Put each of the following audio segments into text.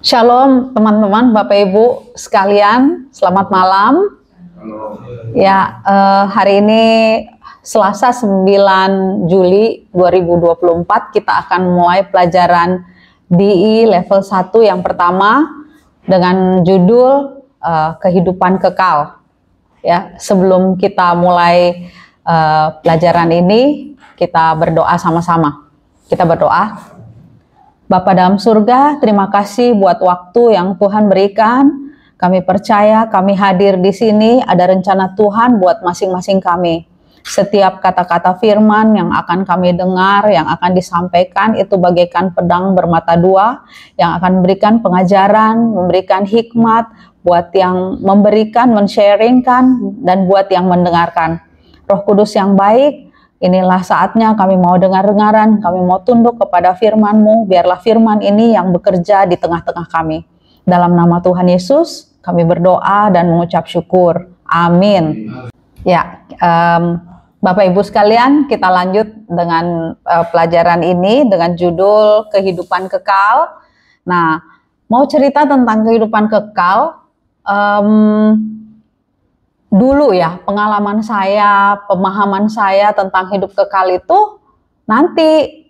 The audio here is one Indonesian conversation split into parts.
Shalom teman-teman, Bapak Ibu sekalian, selamat malam. Ya, hari ini Selasa 9 Juli 2024 kita akan mulai pelajaran DI level 1 yang pertama dengan judul kehidupan kekal. Ya, sebelum kita mulai pelajaran ini, kita berdoa sama-sama. Kita berdoa. Bapa dalam surga, terima kasih buat waktu yang Tuhan berikan. Kami percaya kami hadir di sini ada rencana Tuhan buat masing-masing kami. Setiap kata-kata firman yang akan kami dengar, yang akan disampaikan itu bagaikan pedang bermata dua yang akan memberikan pengajaran, memberikan hikmat buat yang memberikan, men-sharingkan, dan buat yang mendengarkan. Roh Kudus yang baik, inilah saatnya kami mau dengar-dengaran, kami mau tunduk kepada firman-Mu, biarlah firman ini yang bekerja di tengah-tengah kami. Dalam nama Tuhan Yesus, kami berdoa dan mengucap syukur. Amin. Ya, Bapak Ibu sekalian, kita lanjut dengan pelajaran ini dengan judul kehidupan kekal. Nah, mau cerita tentang kehidupan kekal, dulu ya, pengalaman saya, pemahaman saya tentang hidup kekal itu nanti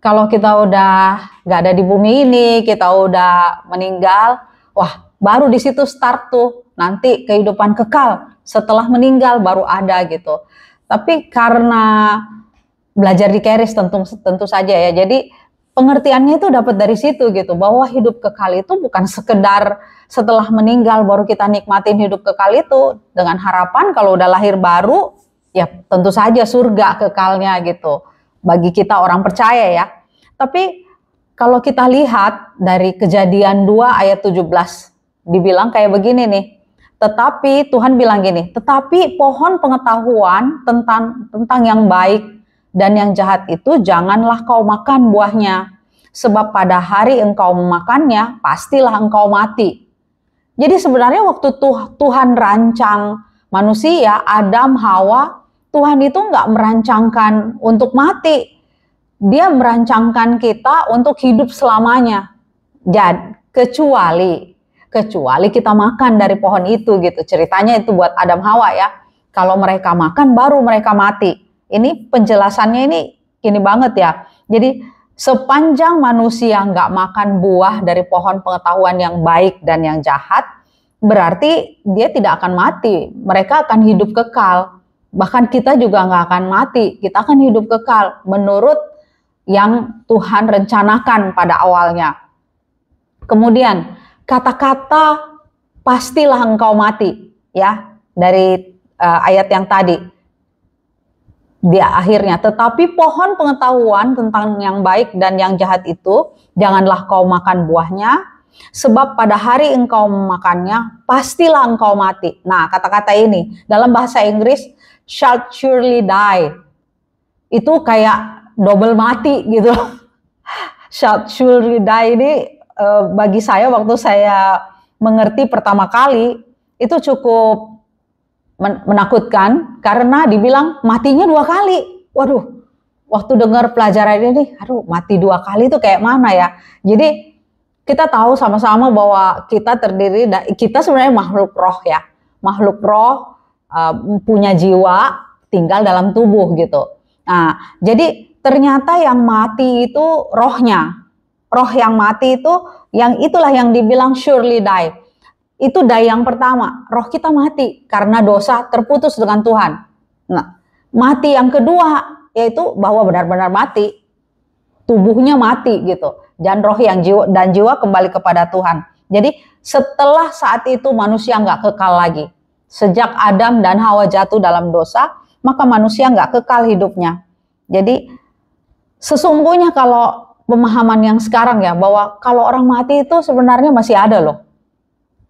kalau kita udah gak ada di bumi ini, kita udah meninggal, wah baru di situ start tuh nanti kehidupan kekal setelah meninggal baru ada gitu. Tapi karena belajar di Keris tentu saja ya, jadi pengertiannya itu dapat dari situ gitu, bahwa hidup kekal itu bukan sekedar setelah meninggal baru kita nikmatin hidup kekal itu dengan harapan kalau udah lahir baru ya tentu saja surga kekalnya gitu bagi kita orang percaya ya. Tapi kalau kita lihat dari Kejadian 2 ayat 17 dibilang kayak begini nih, tetapi Tuhan bilang gini, tetapi pohon pengetahuan tentang yang baik dan yang jahat itu janganlah kau makan buahnya, sebab pada hari engkau memakannya pastilah engkau mati. Jadi sebenarnya waktu Tuhan rancang manusia, Adam, Hawa, Tuhan itu nggak merancangkan untuk mati. Dia merancangkan kita untuk hidup selamanya. Jadi kecuali kita makan dari pohon itu gitu. Ceritanya itu buat Adam, Hawa ya. Kalau mereka makan baru mereka mati. Ini penjelasannya ini banget ya. Jadi sepanjang manusia nggak makan buah dari pohon pengetahuan yang baik dan yang jahat, berarti dia tidak akan mati. Mereka akan hidup kekal. Bahkan kita juga nggak akan mati. Kita akan hidup kekal menurut yang Tuhan rencanakan pada awalnya. Kemudian kata-kata pastilah engkau mati ya dari ayat yang tadi. Di akhirnya, tetapi pohon pengetahuan tentang yang baik dan yang jahat itu, janganlah kau makan buahnya, sebab pada hari engkau memakannya, pastilah engkau mati. Nah, kata-kata ini, dalam bahasa Inggris, shall surely die. Itu kayak double mati gitu. Shall surely die ini, bagi saya waktu saya mengerti pertama kali, itu cukup menakutkan karena dibilang matinya 2 kali. Waduh, waktu dengar pelajaran ini, aduh mati 2 kali itu kayak mana ya. Jadi kita tahu sama-sama bahwa kita kita sebenarnya makhluk roh ya. Makhluk roh punya jiwa, tinggal dalam tubuh gitu. Nah, jadi ternyata yang mati itu rohnya. Roh yang mati itu, yang itulah yang dibilang surely die. Itu dai yang pertama, roh kita mati karena dosa terputus dengan Tuhan. Nah, mati yang kedua yaitu bahwa benar-benar mati, tubuhnya mati gitu, dan roh yang jiwa kembali kepada Tuhan. Jadi setelah saat itu manusia nggak kekal lagi. Sejak Adam dan Hawa jatuh dalam dosa, maka manusia nggak kekal hidupnya. Jadi sesungguhnya kalau pemahaman yang sekarang ya, bahwa kalau orang mati itu sebenarnya masih ada loh.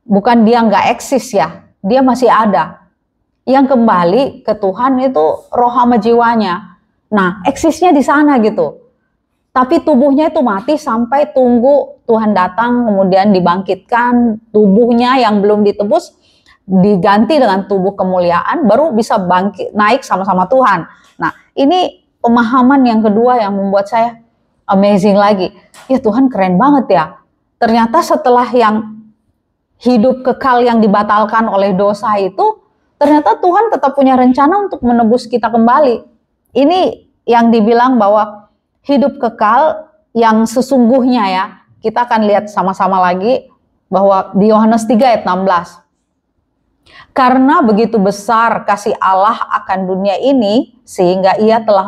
Bukan dia nggak eksis ya, dia masih ada. Yang kembali ke Tuhan itu roh sama jiwanya. Nah, eksisnya di sana gitu. Tapi tubuhnya itu mati sampai tunggu Tuhan datang, kemudian dibangkitkan tubuhnya yang belum ditebus, diganti dengan tubuh kemuliaan, baru bisa bangkit, naik sama-sama Tuhan. Nah, ini pemahaman yang kedua yang membuat saya amazing lagi. Ya Tuhan keren banget ya. ternyata setelah yang hidup kekal yang dibatalkan oleh dosa itu, ternyata Tuhan tetap punya rencana untuk menebus kita kembali. Ini yang dibilang bahwa hidup kekal yang sesungguhnya ya. Kita akan lihat sama-sama lagi bahwa di Yohanes 3 ayat 16. Karena begitu besar kasih Allah akan dunia ini, sehingga ia telah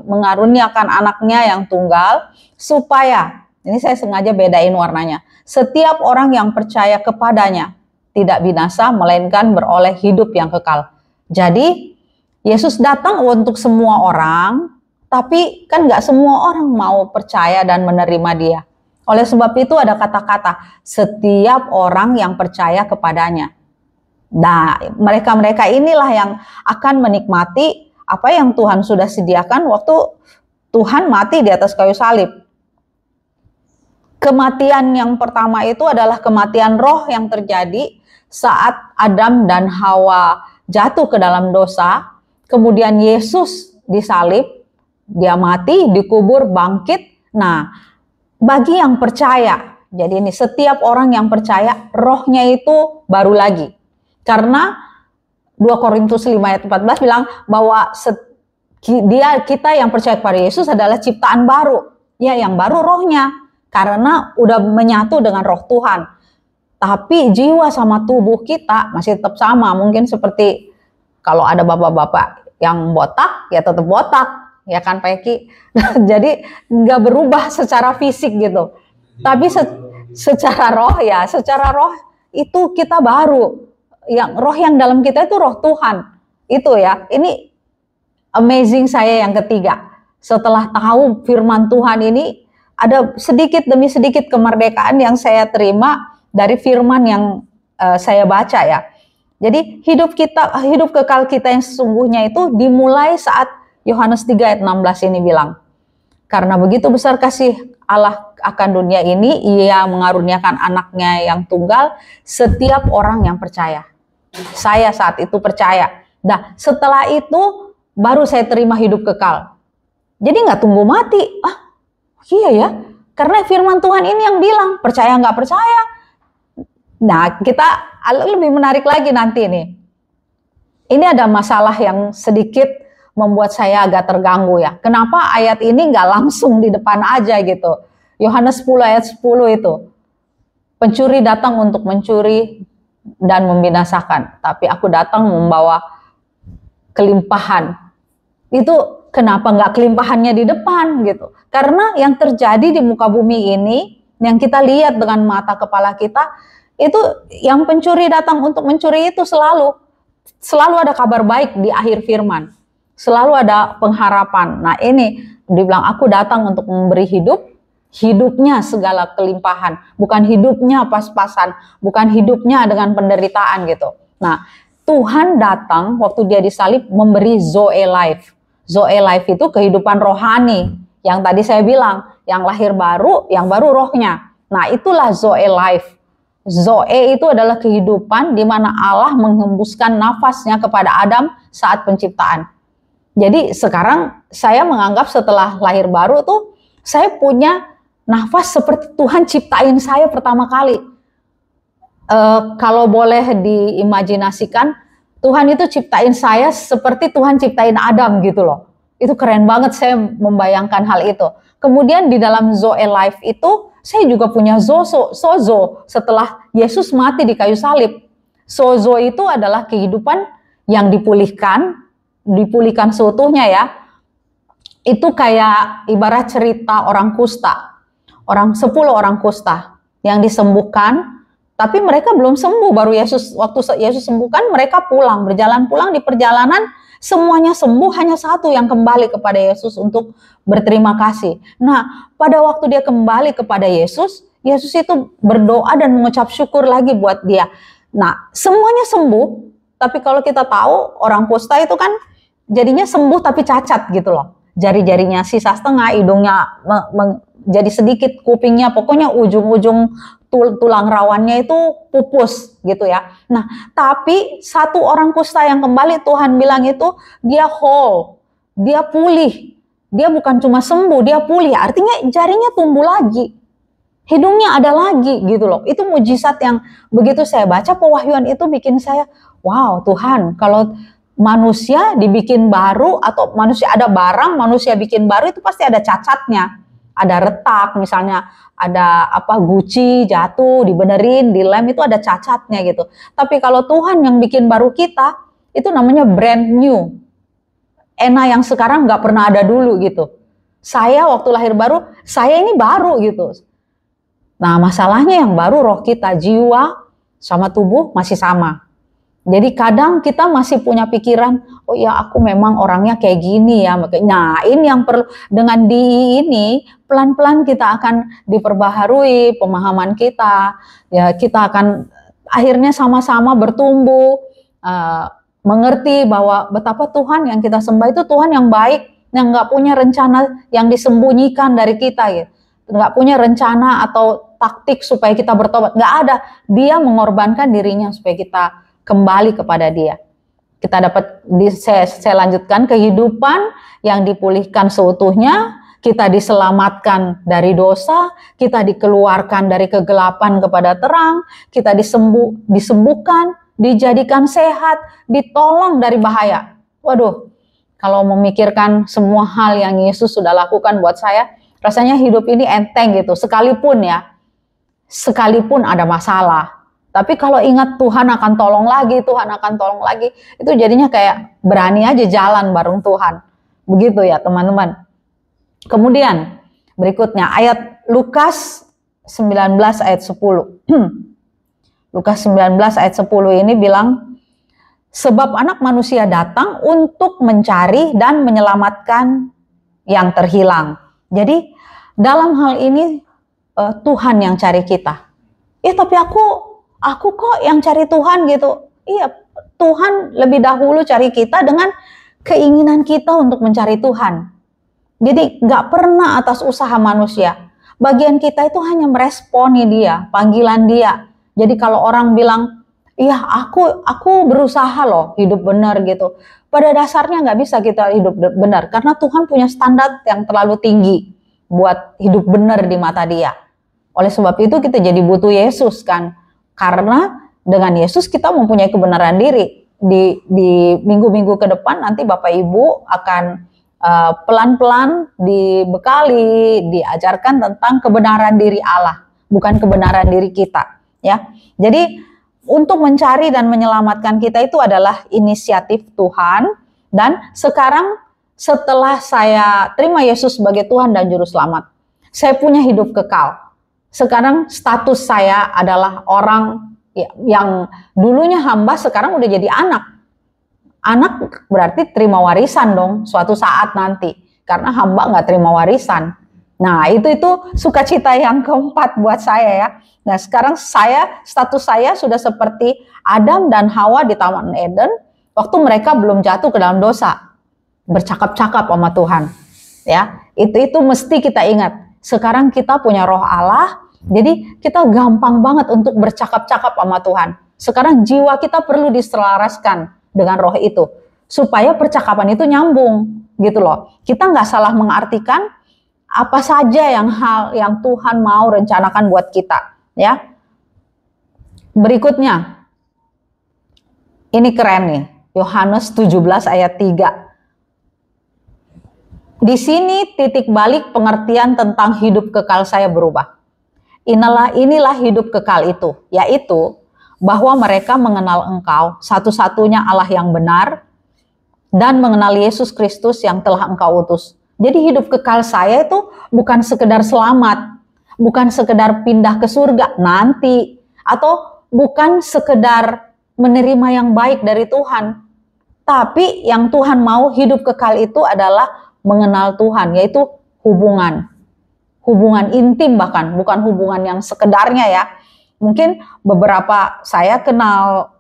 mengaruniakan anaknya yang tunggal, supaya, ini saya sengaja bedain warnanya, setiap orang yang percaya kepadanya tidak binasa, melainkan beroleh hidup yang kekal. Jadi, Yesus datang untuk semua orang, tapi kan gak semua orang mau percaya dan menerima dia. Oleh sebab itu ada kata-kata, setiap orang yang percaya kepadanya. Nah, mereka-mereka inilah yang akan menikmati apa yang Tuhan sudah sediakan waktu Tuhan mati di atas kayu salib. Kematian yang pertama itu adalah kematian roh yang terjadi saat Adam dan Hawa jatuh ke dalam dosa. Kemudian Yesus disalib, dia mati, dikubur, bangkit. Nah, bagi yang percaya, jadi ini setiap orang yang percaya, rohnya itu baru lagi. Karena 2 Korintus 5 ayat 14 bilang bahwa kita yang percaya kepada Yesus adalah ciptaan baru. Ya, yang baru rohnya. Karena udah menyatu dengan roh Tuhan. Tapi jiwa sama tubuh kita masih tetap sama. Mungkin seperti kalau ada bapak-bapak yang botak, ya tetap botak. Ya kan Pak Eki? Jadi nggak berubah secara fisik gitu. Tapi secara roh ya, secara roh itu kita baru. Yang roh yang dalam kita itu roh Tuhan. Itu ya. Ini amazing saya yang ketiga. Setelah tahu firman Tuhan ini, ada sedikit demi sedikit kemerdekaan yang saya terima dari firman yang saya baca ya. Jadi hidup kekal kita yang sesungguhnya itu dimulai saat Yohanes 3 ayat 16 ini bilang, karena begitu besar kasih Allah akan dunia ini, ia mengaruniakan anaknya yang tunggal, setiap orang yang percaya. Saya saat itu percaya. Nah, setelah itu baru saya terima hidup kekal. Jadi nggak tunggu mati. Iya ya, karena firman Tuhan ini yang bilang, percaya nggak percaya. Nah, kita lebih menarik lagi nanti nih. Ini ada masalah yang sedikit membuat saya agak terganggu ya. Kenapa ayat ini nggak langsung di depan aja gitu. Yohanes 10 ayat 10 itu. Pencuri datang untuk mencuri dan membinasakan, tapi aku datang membawa kelimpahan. Itu kenapa nggak kelimpahannya di depan gitu? Karena yang terjadi di muka bumi ini, yang kita lihat dengan mata kepala kita, itu yang pencuri datang untuk mencuri itu selalu ada kabar baik di akhir firman. Selalu ada pengharapan. Nah ini dibilang aku datang untuk memberi hidupnya segala kelimpahan. Bukan hidupnya pas-pasan. Bukan hidupnya dengan penderitaan gitu. Nah Tuhan datang waktu dia disalib memberi Zoe Life. Zoe Life itu kehidupan rohani. Yang tadi saya bilang, yang lahir baru, yang baru rohnya. Nah itulah Zoe Life. Zoe itu adalah kehidupan di mana Allah menghembuskan nafasnya kepada Adam saat penciptaan. Jadi sekarang saya menganggap setelah lahir baru tuh saya punya nafas seperti Tuhan ciptain saya pertama kali. Kalau boleh diimajinasikan, Tuhan itu ciptain saya seperti Tuhan ciptain Adam gitu loh. Itu keren banget saya membayangkan hal itu. Kemudian di dalam Zoe Life itu saya juga punya sozo setelah Yesus mati di kayu salib. Sozo itu adalah kehidupan yang dipulihkan seutuhnya ya. Itu kayak ibarat cerita orang kusta. 10 orang kusta yang disembuhkan, tapi mereka belum sembuh. Baru waktu Yesus sembuhkan, mereka berjalan pulang di perjalanan, semuanya sembuh, hanya satu yang kembali kepada Yesus untuk berterima kasih. Nah, pada waktu dia kembali kepada Yesus, Yesus itu berdoa dan mengucap syukur lagi buat dia. Nah, semuanya sembuh, tapi kalau kita tahu orang kusta itu kan jadinya sembuh tapi cacat gitu loh. Jari-jarinya sisa setengah, hidungnya jadi sedikit, kupingnya, pokoknya ujung-ujung tulang rawannya itu pupus gitu ya. Nah, tapi satu orang kusta yang kembali, Tuhan bilang itu dia whole, dia pulih. Dia bukan cuma sembuh, dia pulih. Artinya jarinya tumbuh lagi. hidungnya ada lagi gitu loh. Itu mujizat yang begitu saya baca pewahyuan itu bikin saya, wow Tuhan, kalau manusia dibikin baru atau manusia ada barang, manusia bikin baru itu pasti ada cacatnya. Ada retak misalnya, ada apa guci jatuh, dibenerin, dilem, itu ada cacatnya gitu. Tapi kalau Tuhan yang bikin baru kita, itu namanya brand new. Ena yang sekarang nggak pernah ada dulu gitu. Saya waktu lahir baru, saya ini baru gitu. Nah, masalahnya yang baru roh kita, jiwa sama tubuh masih sama. Jadi kadang kita masih punya pikiran, oh ya aku memang orangnya kayak gini ya. Nah, ini yang perlu, dengan ini pelan-pelan kita akan diperbaharui pemahaman kita. Ya, kita akan akhirnya sama-sama bertumbuh, mengerti bahwa betapa Tuhan yang kita sembah itu Tuhan yang baik, yang nggak punya rencana yang disembunyikan dari kita ya. Nggak punya rencana atau taktik supaya kita bertobat, nggak ada. Dia mengorbankan dirinya supaya kita kembali kepada Dia. Kita dapat, saya lanjutkan, kehidupan yang dipulihkan seutuhnya, kita diselamatkan dari dosa, kita dikeluarkan dari kegelapan kepada terang, kita disembuhkan, dijadikan sehat, ditolong dari bahaya. Waduh, kalau memikirkan semua hal yang Yesus sudah lakukan buat saya, rasanya hidup ini enteng gitu, sekalipun ada masalah. Tapi kalau ingat Tuhan akan tolong lagi, itu jadinya kayak berani aja jalan bareng Tuhan. Begitu ya teman-teman. Kemudian berikutnya ayat Lukas 19 ayat 10. Lukas 19 ayat 10 ini bilang, sebab anak manusia datang untuk mencari dan menyelamatkan yang terhilang. Jadi dalam hal ini Tuhan yang cari kita. Ya tapi aku kok yang cari Tuhan gitu. Iya, Tuhan lebih dahulu cari kita dengan keinginan kita untuk mencari Tuhan. Jadi gak pernah atas usaha manusia. Bagian kita itu hanya meresponi Dia, panggilan Dia. Jadi kalau orang bilang, iya aku berusaha loh hidup benar gitu. Pada dasarnya gak bisa kita hidup benar. Karena Tuhan punya standar yang terlalu tinggi buat hidup benar di mata Dia. Oleh sebab itu kita jadi butuh Yesus kan. Karena dengan Yesus kita mempunyai kebenaran diri. Di minggu-minggu ke depan nanti Bapak Ibu akan pelan-pelan dibekali, diajarkan tentang kebenaran diri Allah, bukan kebenaran diri kita. Ya, jadi untuk mencari dan menyelamatkan kita itu adalah inisiatif Tuhan. Dan sekarang setelah saya terima Yesus sebagai Tuhan dan Juru Selamat, saya punya hidup kekal. Sekarang status saya adalah orang yang dulunya hamba, sekarang udah jadi anak. Anak berarti terima warisan dong suatu saat nanti. Karena hamba nggak terima warisan. Nah itu sukacita yang keempat buat saya ya. Nah sekarang status saya sudah seperti Adam dan Hawa di Taman Eden. Waktu mereka belum jatuh ke dalam dosa. Bercakap-cakap sama Tuhan. Ya, itu mesti kita ingat. Sekarang kita punya roh Allah, jadi kita gampang banget untuk bercakap-cakap sama Tuhan. Sekarang jiwa kita perlu diselaraskan dengan roh itu, supaya percakapan itu nyambung, gitu loh. Kita nggak salah mengartikan apa saja hal yang Tuhan mau rencanakan buat kita, ya. Berikutnya, ini keren nih, Yohanes 17 ayat 3. Di sini titik balik pengertian tentang hidup kekal saya berubah. Inilah hidup kekal itu, yaitu bahwa mereka mengenal Engkau, satu-satunya Allah yang benar, dan mengenal Yesus Kristus yang telah Engkau utus. Jadi hidup kekal saya itu bukan sekedar selamat, bukan sekedar pindah ke surga nanti, atau bukan sekedar menerima yang baik dari Tuhan. Tapi yang Tuhan mau hidup kekal itu adalah mengenal Tuhan, yaitu hubungan intim, bahkan bukan hubungan yang sekedarnya ya. Mungkin beberapa saya kenal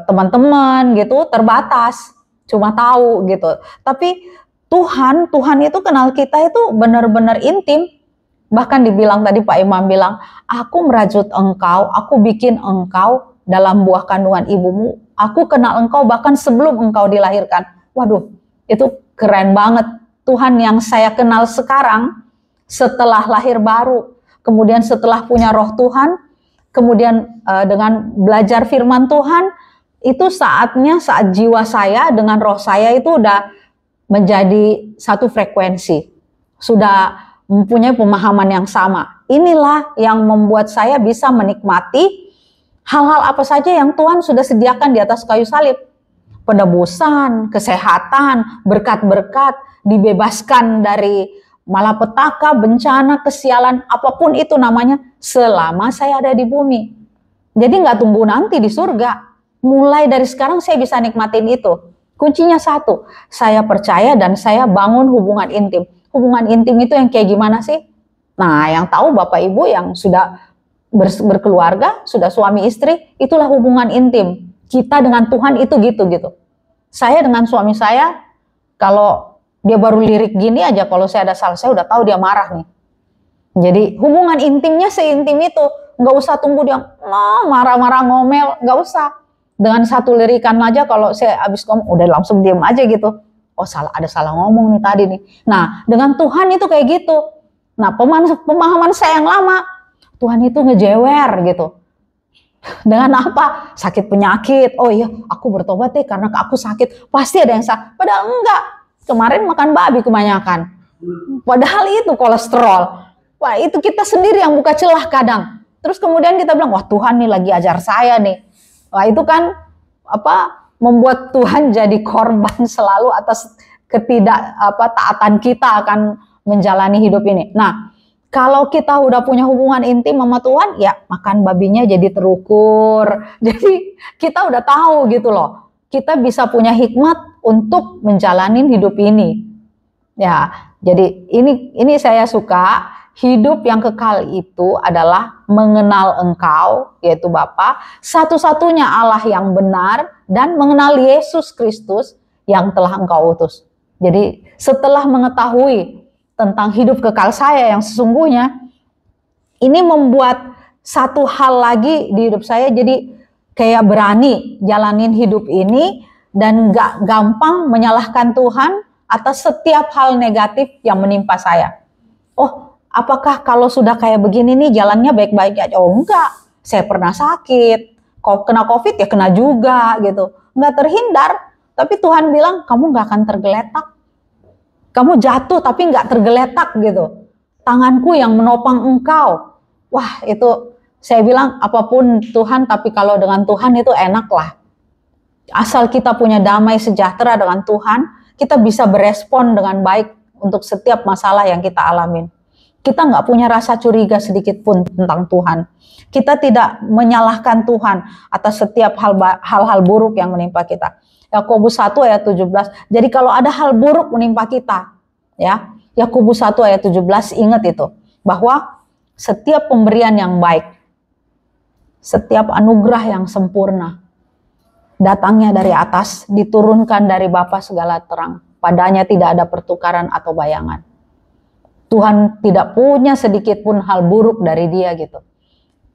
teman-teman gitu terbatas, cuma tahu gitu. Tapi Tuhan itu kenal kita itu benar-benar intim. Bahkan dibilang tadi Pak Imam bilang, aku merajut engkau, aku bikin engkau dalam buah kandungan ibumu, aku kenal engkau bahkan sebelum engkau dilahirkan. Waduh, itu keren banget. Tuhan yang saya kenal sekarang setelah lahir baru, kemudian setelah punya roh Tuhan, kemudian dengan belajar firman Tuhan, itu saatnya saat jiwa saya dengan roh saya itu udah menjadi satu frekuensi, sudah mempunyai pemahaman yang sama. Inilah yang membuat saya bisa menikmati hal-hal apa saja yang Tuhan sudah sediakan di atas kayu salib. Penebusan, kesehatan, berkat-berkat, dibebaskan dari malapetaka, bencana, kesialan, apapun itu namanya, selama saya ada di bumi. Jadi nggak tunggu nanti di surga. Mulai dari sekarang saya bisa nikmatin itu. Kuncinya satu, saya percaya dan saya bangun hubungan intim. Hubungan intim itu yang kayak gimana sih? Nah, yang tahu Bapak Ibu yang sudah berkeluarga, sudah suami istri, itulah hubungan intim. Kita dengan Tuhan itu gitu. Saya dengan suami saya, kalau dia baru lirik gini aja, kalau saya ada salah, saya udah tahu dia marah nih. Jadi hubungan intimnya seintim itu, nggak usah tunggu dia marah-marah ngomel, nggak usah. Dengan satu lirikan aja, kalau saya habis ngomong, udah langsung diem aja gitu. Oh ada salah ngomong nih tadi nih. Nah dengan Tuhan itu kayak gitu. Nah pemahaman saya yang lama, Tuhan itu ngejewer gitu. Dengan apa? Sakit penyakit. Oh iya, aku bertobat deh karena aku sakit. Pasti ada yang sakit. Padahal enggak. Kemarin makan babi kebanyakan. Padahal itu kolesterol. Wah, itu kita sendiri yang buka celah kadang. Terus kemudian kita bilang, wah Tuhan nih lagi ajar saya nih. Wah, itu kan membuat Tuhan jadi korban selalu atas taatan kita akan menjalani hidup ini. Nah, kalau kita udah punya hubungan intim sama Tuhan, ya makan babinya jadi terukur. Jadi kita udah tahu gitu loh. Kita bisa punya hikmat untuk menjalani hidup ini. Ya, jadi ini saya suka. Hidup yang kekal itu adalah mengenal Engkau, yaitu Bapa, satu-satunya Allah yang benar, dan mengenal Yesus Kristus yang telah Engkau utus. Jadi setelah mengetahui tentang hidup kekal saya yang sesungguhnya, ini membuat satu hal lagi di hidup saya, jadi kayak berani jalanin hidup ini dan gak gampang menyalahkan Tuhan atas setiap hal negatif yang menimpa saya. Oh, apakah kalau sudah kayak begini nih jalannya baik-baik aja? Oh enggak, saya pernah sakit, kalau kena COVID ya kena juga gitu, nggak terhindar. Tapi Tuhan bilang kamu nggak akan tergeletak. Kamu jatuh tapi nggak tergeletak gitu. Tanganku yang menopang engkau. Wah itu saya bilang apapun Tuhan, tapi kalau dengan Tuhan itu enak lah. Asal kita punya damai sejahtera dengan Tuhan, kita bisa berespon dengan baik untuk setiap masalah yang kita alamin. Kita nggak punya rasa curiga sedikit pun tentang Tuhan. Kita tidak menyalahkan Tuhan atas setiap hal-hal buruk yang menimpa kita. Yakobus 1 ayat 17. Jadi kalau ada hal buruk menimpa kita, ya, Yakobus 1 ayat 17, ingat itu, bahwa setiap pemberian yang baik, setiap anugerah yang sempurna, datangnya dari atas, diturunkan dari Bapa segala terang. Padanya tidak ada pertukaran atau bayangan. Tuhan tidak punya sedikit pun hal buruk dari Dia gitu.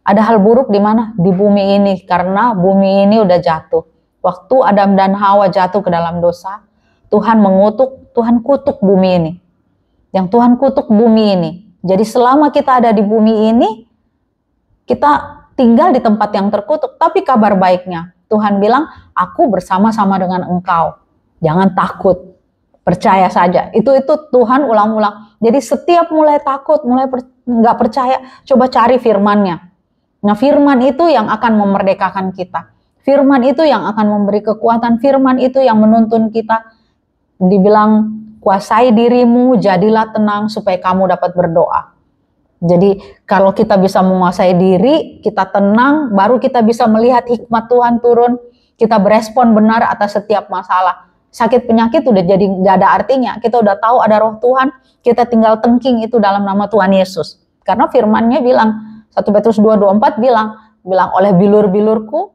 Ada hal buruk di mana? Di bumi ini, karena bumi ini udah jatuh. Waktu Adam dan Hawa jatuh ke dalam dosa, Tuhan mengutuk, Tuhan kutuk bumi ini. Yang Tuhan kutuk bumi ini. Jadi selama kita ada di bumi ini, kita tinggal di tempat yang terkutuk. Tapi kabar baiknya, Tuhan bilang, aku bersama-sama dengan engkau. Jangan takut, percaya saja. Itu Tuhan ulang-ulang. Jadi setiap mulai takut, mulai nggak percaya, coba cari firman-Nya. Nah firman itu yang akan memerdekakan kita. Firman itu yang akan memberi kekuatan. Firman itu yang menuntun kita. Dibilang, kuasai dirimu, jadilah tenang supaya kamu dapat berdoa. Jadi kalau kita bisa menguasai diri, kita tenang, baru kita bisa melihat hikmat Tuhan turun. Kita berespon benar atas setiap masalah. Sakit penyakit udah jadi gak ada artinya. Kita udah tahu ada roh Tuhan, kita tinggal tengking itu dalam nama Tuhan Yesus. Karena firman-Nya bilang, 1 Petrus 2:24 bilang oleh bilur-bilurku,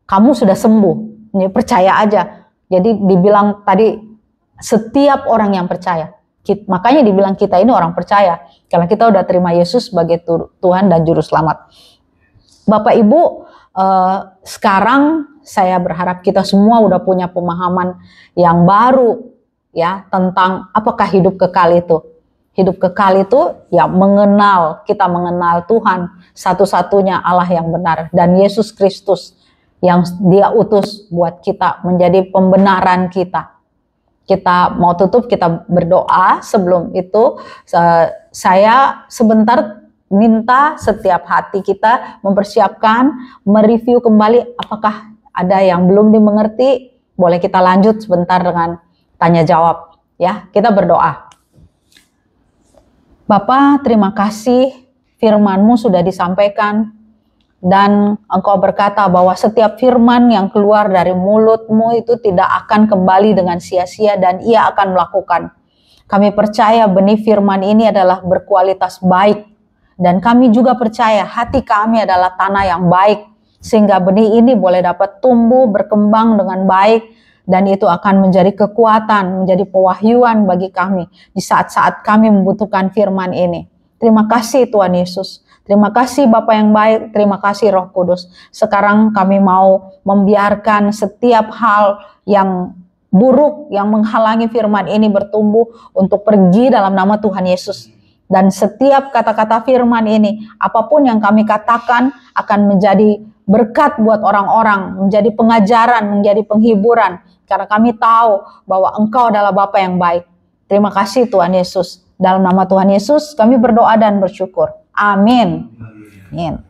kamu sudah sembuh. Ini percaya aja. Jadi dibilang tadi, setiap orang yang percaya. Makanya dibilang kita ini orang percaya. Karena kita udah terima Yesus sebagai Tuhan dan Juru Selamat. Bapak Ibu, sekarang saya berharap kita semua udah punya pemahaman yang baru ya tentang apakah hidup kekal itu. Hidup kekal itu ya kita mengenal Tuhan satu-satunya Allah yang benar dan Yesus Kristus yang Dia utus buat kita menjadi pembenaran kita. Kita mau tutup, kita berdoa. Sebelum itu saya sebentar minta setiap hati kita mempersiapkan, mereview kembali apakah ada yang belum dimengerti. Boleh kita lanjut sebentar dengan tanya jawab ya. Kita berdoa. Bapa, terima kasih firman-Mu sudah disampaikan dan Engkau berkata bahwa setiap firman yang keluar dari mulut-Mu itu tidak akan kembali dengan sia-sia dan Ia akan melakukan. Kami percaya benih firman ini adalah berkualitas baik dan kami juga percaya hati kami adalah tanah yang baik sehingga benih ini boleh dapat tumbuh berkembang dengan baik. Dan itu akan menjadi kekuatan, menjadi pewahyuan bagi kami di saat-saat kami membutuhkan firman ini. Terima kasih Tuhan Yesus. Terima kasih Bapa yang baik. Terima kasih Roh Kudus. Sekarang kami mau membiarkan setiap hal yang buruk yang menghalangi firman ini bertumbuh untuk pergi dalam nama Tuhan Yesus. Dan setiap kata-kata firman ini, apapun yang kami katakan akan menjadi berkat buat orang-orang, menjadi pengajaran, menjadi penghiburan. Karena kami tahu bahwa Engkau adalah Bapa yang baik. Terima kasih Tuhan Yesus. Dalam nama Tuhan Yesus kami berdoa dan bersyukur. Amin. Amin.